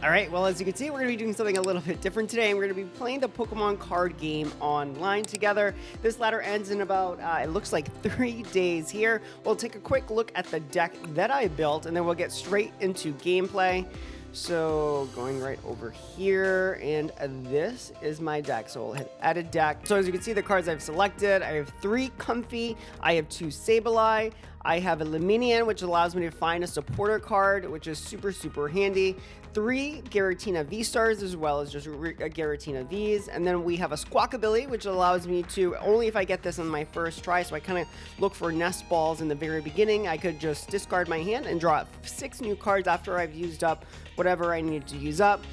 All right, well, as you can see, we're going to be doing something a little bit different today. We're going to be playing the Pokemon card game online together. This ladder ends in about, it looks like 3 days here. We'll take a quick look at the deck that I built, and then we'll get straight into gameplay. So going right over here, and this is my deck. So we'll hit edit deck. So as you can see, the cards I've selected, I have 3 Comfey, I have 2 Sableye, I have a Luminian, which allows me to find a supporter card, which is super handy. 3 Giratina V stars, as well as just Giratina Vs. And then we have a Squawkabilly, which allows me to, only if I get this on my first try, so I kind of look for nest balls in the very beginning, I could just discard my hand and draw 6 new cards after I've used up whatever I need to use up.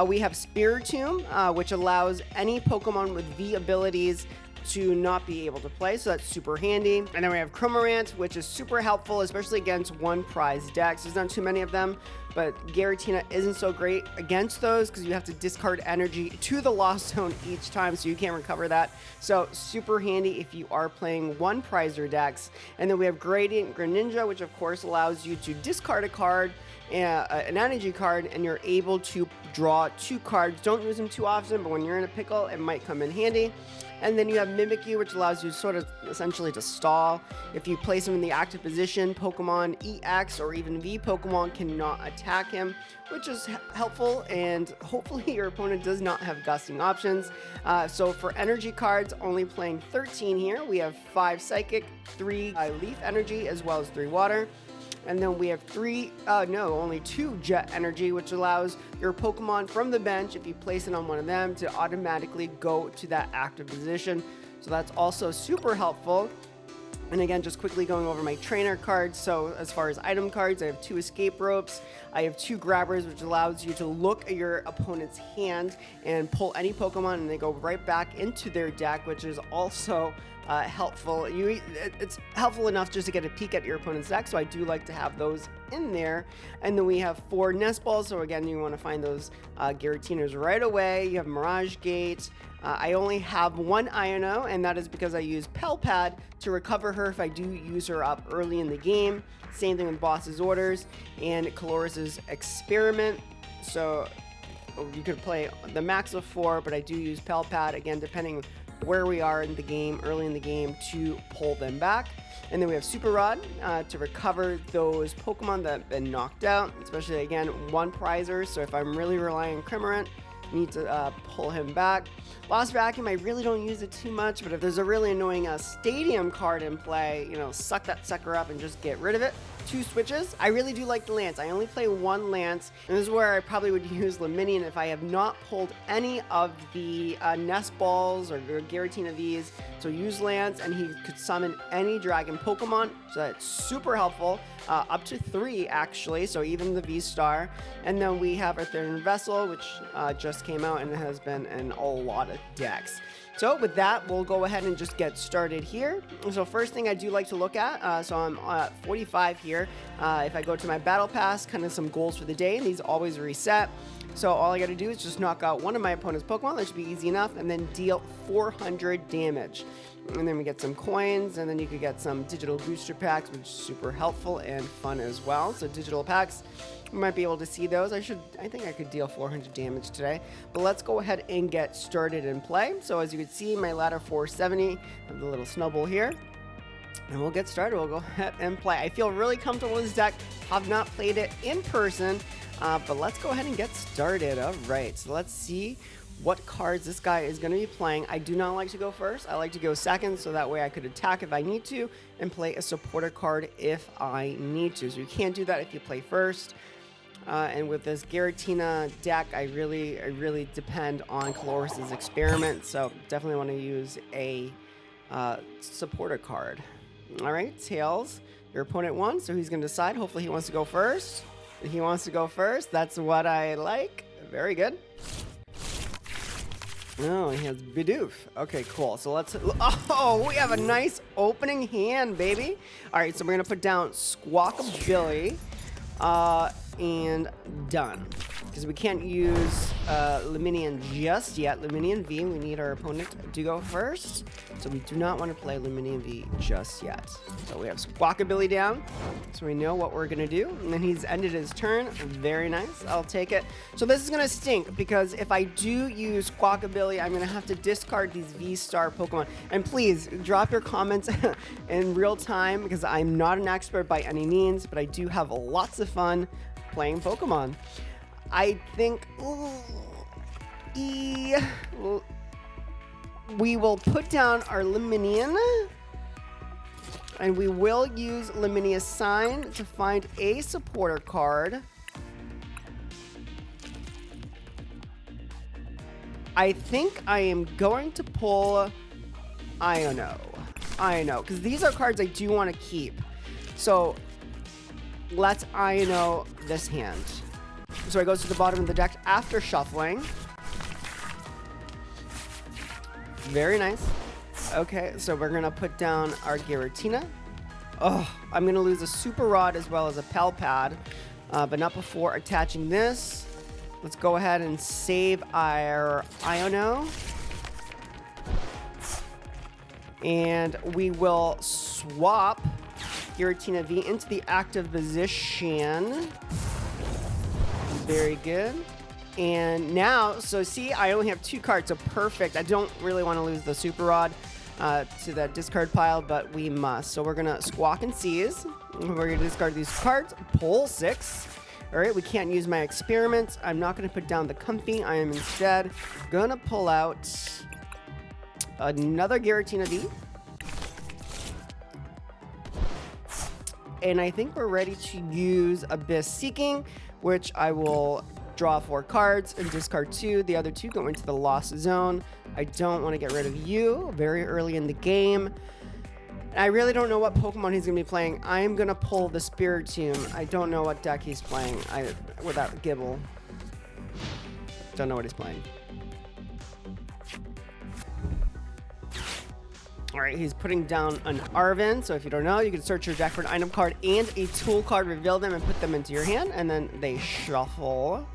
We have Spiritomb, which allows any Pokemon with V abilities to not be able to play, so that's super handy. And then we have Cramorant, which is super helpful, especially against one prize decks. There's not too many of them, but Giratina isn't so great against those because you have to discard energy to the Lost Zone each time, so you can't recover that. So super handy if you are playing one prizer decks. And then we have Gradient Greninja, which of course allows you to discard a card, an energy card, and you're able to draw 2 cards. Don't use them too often, but when you're in a pickle, it might come in handy. And then you have Mimikyu, which allows you sort of essentially to stall. If you place him in the active position, Pokemon EX or even V Pokemon cannot attack him, which is helpful, and hopefully your opponent does not have gusting options. So for energy cards, only playing 13 here. We have 5 Psychic, 3 Leaf Energy, as well as 3 Water. And then we have only 2 Jet Energy, which allows your Pokemon from the bench, if you place it on one of them, to automatically go to that active position. So that's also super helpful. And again, just quickly going over my trainer cards. So as far as item cards, I have 2 escape ropes. I have 2 grabbers, which allows you to look at your opponent's hand and pull any Pokemon, and they go right back into their deck, which is also helpful. It's helpful enough just to get a peek at your opponent's deck, so I do like to have those in there. And then we have 4 nest balls, so again, you want to find those Giratinas right away. You have Mirage Gate. I only have 1 Iono, and that is because I use Pelpad to recover her if I do use her up early in the game. Same thing with Boss's Orders and Coloris's Experiment. So you could play the max of 4, but I do use Pelpad, again, depending where we are in the game, early in the game, to pull them back. And then we have Super Rod to recover those Pokemon that have been knocked out, especially, again, 1 prizer. So if I'm really relying on Cramorant, need to pull him back. Lost Vacuum, I really don't use it too much, but if there's a really annoying stadium card in play, suck that sucker up and just get rid of it. 2 switches. I really do like the Lance. I only play 1 Lance, and this is where I probably would use Luminian if I have not pulled any of the Nest Balls or Giratina Vs. So use Lance, and he could summon any Dragon Pokemon, so that's super helpful. Up to 3, actually, so even the V-Star. And then we have our Third Vessel, which just came out and has been in a lot of decks. So with that, we'll go ahead and just get started here. So first thing I do like to look at, so I'm at 45 here. If I go to my Battle Pass, kind of some goals for the day, and these always reset. So all I got to do is just knock out one of my opponent's Pokemon. That should be easy enough, and then deal 400 damage. And then we get some coins, and then you could get some digital booster packs, which is super helpful and fun as well. So digital packs, we might be able to see those. I think I could deal 400 damage today. But let's go ahead and get started and play. So as you can see, my ladder 470, I have the little snowball here. And we'll get started. We'll go ahead and play. I feel really comfortable with this deck. I've not played it in person, but let's go ahead and get started. All right, so let's see what cards this guy is going to be playing. I do not like to go first. I like to go second, so that way I could attack if I need to and play a supporter card if I need to. So you can't do that if you play first. And with this Giratina deck, I really depend on Coloris's Experiment, so definitely want to use a supporter card. All right, Tails, your opponent won, so he's going to decide. Hopefully he wants to go first. He wants to go first. That's what I like. Very good. Oh, he has Bidoof. Okay, cool. So let's... Oh, we have a nice opening hand, baby. All right, so we're going to put down Squawkabilly. And done. because we can't use Luminion just yet. Luminion V, we need our opponent to go first. So we do not want to play Luminion V just yet. So we have Squawkabilly down, so we know what we're going to do. And then he's ended his turn. Very nice. I'll take it. So this is going to stink, because if I do use Squawkabilly, I'm going to have to discard these V-Star Pokemon. And please, drop your comments in real time, because I'm not an expert by any means, but I do have lots of fun playing Pokemon. I think we will put down our Luminion, and we will use Luminia's Sign to find a supporter card. I think I am going to pull Iono, because these are cards I do want to keep. So let's Iono this hand. So it goes to the bottom of the deck after shuffling. Very nice. Okay, so we're going to put down our Giratina. Oh, I'm going to lose a Super Rod as well as a Pel Pad, but not before attaching this. Let's go ahead and save our Iono. And we will swap Giratina V into the active position. Very good. And now, so see, I only have 2 cards, so perfect. I don't really want to lose the Super Rod to the discard pile, but we must. So we're going to Squawk and Seize. We're going to discard these cards. Pull 6. All right, we can't use my experiments. I'm not going to put down the Comfy. I am instead going to pull out another Giratina V. And I think we're ready to use Abyss Seeking, which I will draw 4 cards and discard 2. The other 2 go into the Lost Zone. I don't want to get rid of you very early in the game. I really don't know what Pokemon he's going to be playing. I am going to pull the Spiritomb. I don't know what deck he's playing without Gibble. Don't know what he's playing. All right, he's putting down an Arven. So if you don't know, you can search your deck for an item card and a tool card, reveal them, and put them into your hand, and then they shuffle.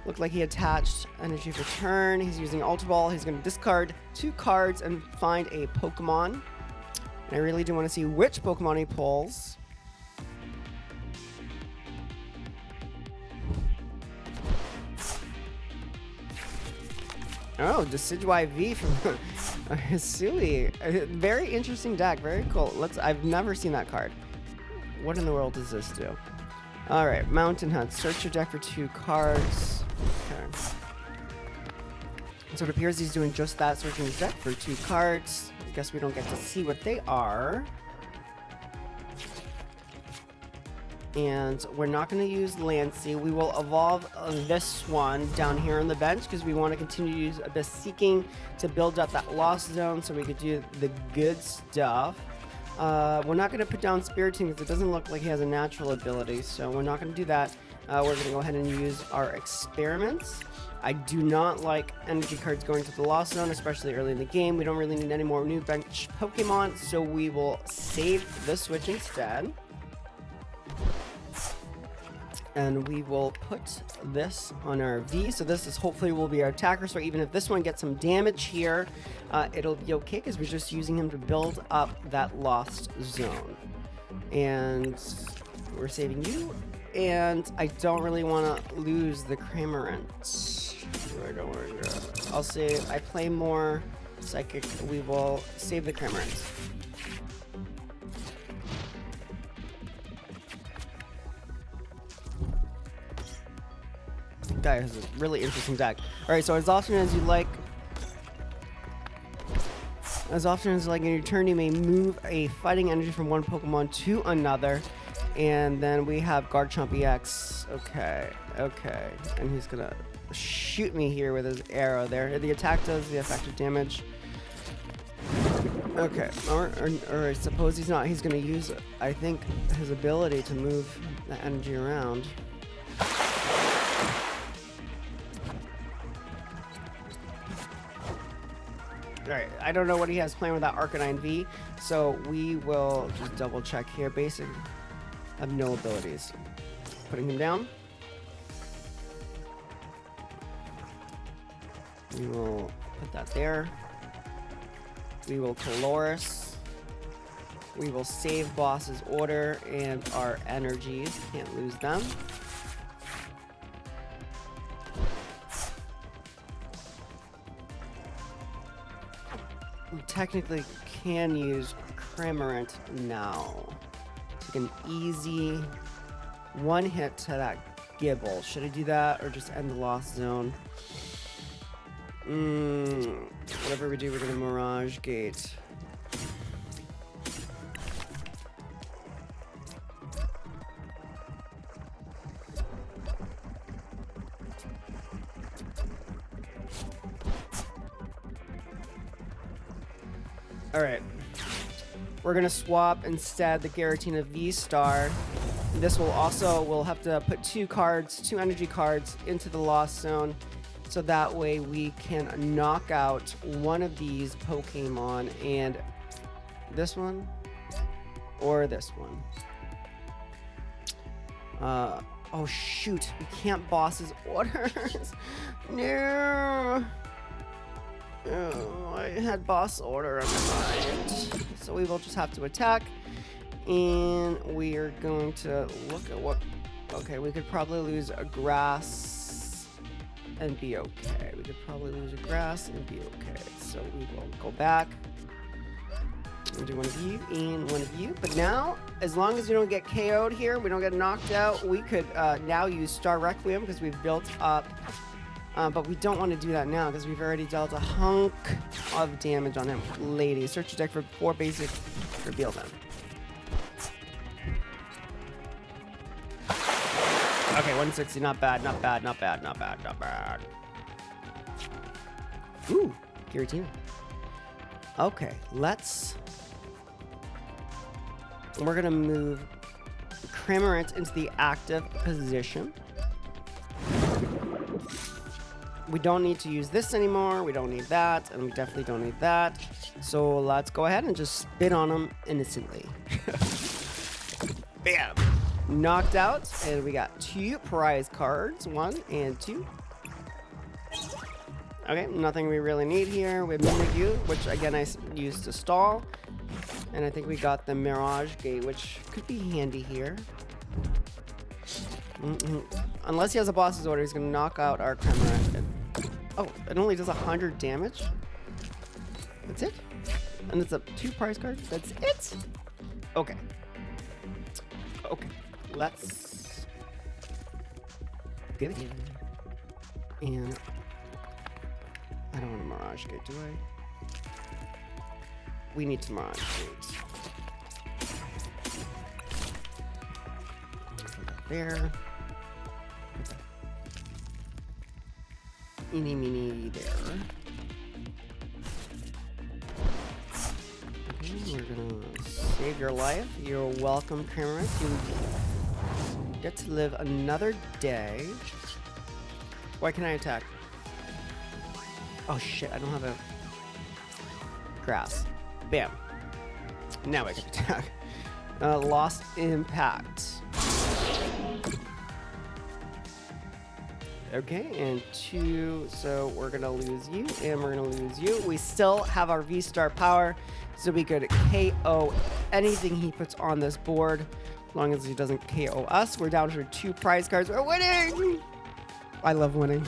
Looked like he attached Energy for turn. He's using Ultra Ball. He's going to discard 2 cards and find a Pokemon. And I really do want to see which Pokemon he pulls. Oh, Decidueye V from Hisui. Very interesting deck. Very cool. I've never seen that card. What in the world does this do? All right, Mountain Hunt. Search your deck for 2 cards. Okay. So it appears he's doing just that, searching his deck for 2 cards. I guess we don't get to see what they are. And we're not going to use Lancey. We will evolve this one down here on the bench because we want to continue to use Abyss Seeking to build up that Lost Zone so we could do the good stuff. We're not going to put down Spiritomb because it doesn't look like he has a natural ability, so we're not going to do that. We're going to go ahead and use our experiments. I do not like energy cards going to the Lost Zone, especially early in the game. We don't really need any more new bench Pokemon, so we will save the switch instead. And we will put this on our V. So this is hopefully will be our attacker. So even if this one gets some damage here, it'll be okay because we're just using him to build up that Lost Zone. And we're saving you. And I don't really want to lose the Cramorant. I'll save. I play more Psychic. We will save the Cramorant. Guy has a really interesting deck. All right, so as often as you like in your turn, you may move a fighting energy from one Pokemon to another. And then we have Garchomp EX. Okay. And he's gonna shoot me here with his arrow there. The attack does the effective damage. Okay, or I suppose he's not. He's gonna use, I think, his ability to move the energy around. Alright, I don't know what he has planned with that Arcanine V, so we will just double check here. Basic, have no abilities. Putting him down. We will put that there. We will Colorus. We will save boss's order and our energies. Can't lose them. We technically can use Cramorant now. Take an easy one hit to that Gibble. Should I do that or just end the Lost Zone? Whatever we do, we're gonna Mirage Gate. All right, we're gonna swap instead the Giratina V Star. This will also, we'll have to put two energy cards into the Lost Zone, so that way we can knock out one of these Pokemon, and this one or this one. Oh shoot, we can't boss's orders. No. Oh, I had boss order on my mind. So we will just have to attack. And we are going to look at what... Okay, we could probably lose a grass and be okay. We could probably lose a grass and be okay. So we will go back and do one of you and one of you. But now, as long as we don't get KO'd here, we don't get knocked out, we could now use Star Requiem because we've built up... but we don't want to do that now because we've already dealt a hunk of damage on him. Lady, search your deck for 4 basic, reveal them. Okay, 160, not bad, not bad, not bad, not bad, not bad. Ooh, Giratina. Okay, we're gonna move Cramorant into the active position. We don't need to use this anymore. We don't need that, and we definitely don't need that. So let's go ahead and just spit on them innocently. Bam! Knocked out, and we got 2 prize cards, 1 and 2. Okay, nothing we really need here. We have Mimikyu, which again I used to stall. And I think we got the Mirage Gate, which could be handy here. Unless he has a boss's order, he's gonna knock out our Cramorant. Oh, it only does 100 damage? That's it? And it's a 2 prize cards? That's it? Okay. Okay. Let's give it. And I don't want a Mirage Gate, do I? We need to Mirage Gate. Put that there. Eeny, meeny, there. Okay, we're gonna save your life. You're welcome, Cramorant. You get to live another day. Why can I attack? Oh shit, I don't have a grass. Bam. Now I can attack. Lost impact. Okay, and 2, so we're gonna lose you, and we're gonna lose you. We still have our V-Star power, so we could KO anything he puts on this board, as long as he doesn't KO us. We're down to 2 prize cards. We're winning! I love winning.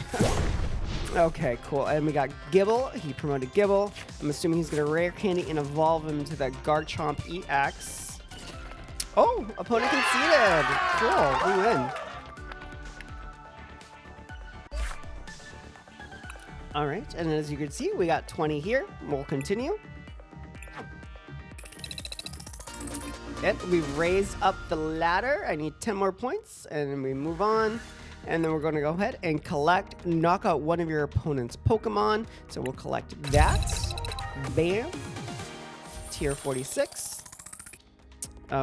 Okay, cool. And we got Gibble. He promoted Gibble. I'm assuming he's gonna rare candy and evolve him to the Garchomp EX. Oh, opponent conceded. Cool, we win. All right, and as you can see, we got 20 here. We'll continue. And we raised up the ladder. I need 10 more points, and then we move on. And then we're going to go ahead and knock out one of your opponent's Pokemon. So we'll collect that. Bam. Tier 46.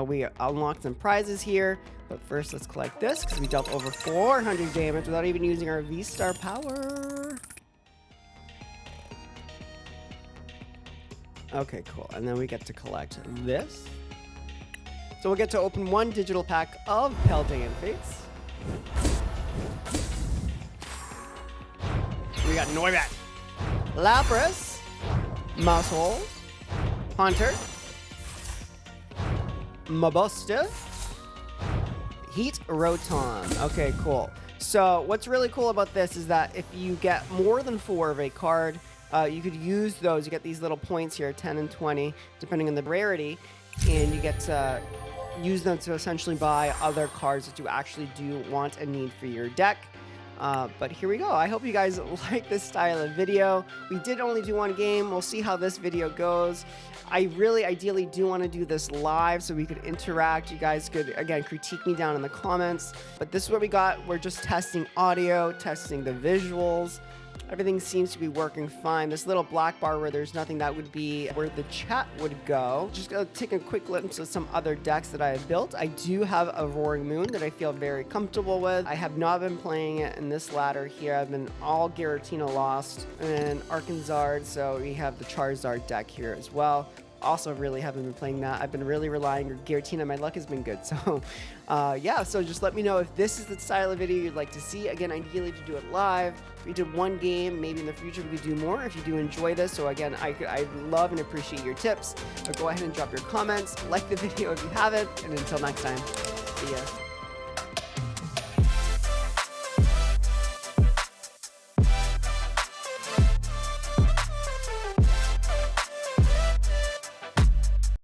We unlocked some prizes here. But first, let's collect this, because we dealt over 400 damage without even using our V-Star power. Okay, cool. And then we get to collect this. So we'll get to open 1 digital pack of Paldean Fates. We got Noibat. Lapras, Mousehole, Haunter, Mabusta, Heat Rotom. Okay, cool. So what's really cool about this is that if you get more than 4 of a card, you could use those. You get these little points here, 10 and 20, depending on the rarity, and you get to use them to essentially buy other cards that you actually do want and need for your deck. But here we go. I hope you guys like this style of video. We did only do one game. We'll see how this video goes. I really ideally do want to do this live so we could interact. You guys could, again, critique me down in the comments. But this is what we got. We're just testing audio, testing the visuals. Everything seems to be working fine. This little black bar where there's nothing, that would be where the chat would go. Just gonna take a quick glimpse of some other decks that I have built. I do have a Roaring Moon that I feel very comfortable with. I have not been playing it in this ladder here. I've been all Giratina lost and Arkansas, so we have the Charizard deck here as well. Also really haven't been playing that. I've been really relying on Giratina. My luck has been good. So yeah, so just let me know if this is the style of video you'd like to see. Again, ideally to do it live. We did one game. Maybe in the future we could do more if you do enjoy this. So again, I love and appreciate your tips. But go ahead and drop your comments. Like the video if you haven't. And until next time, see ya.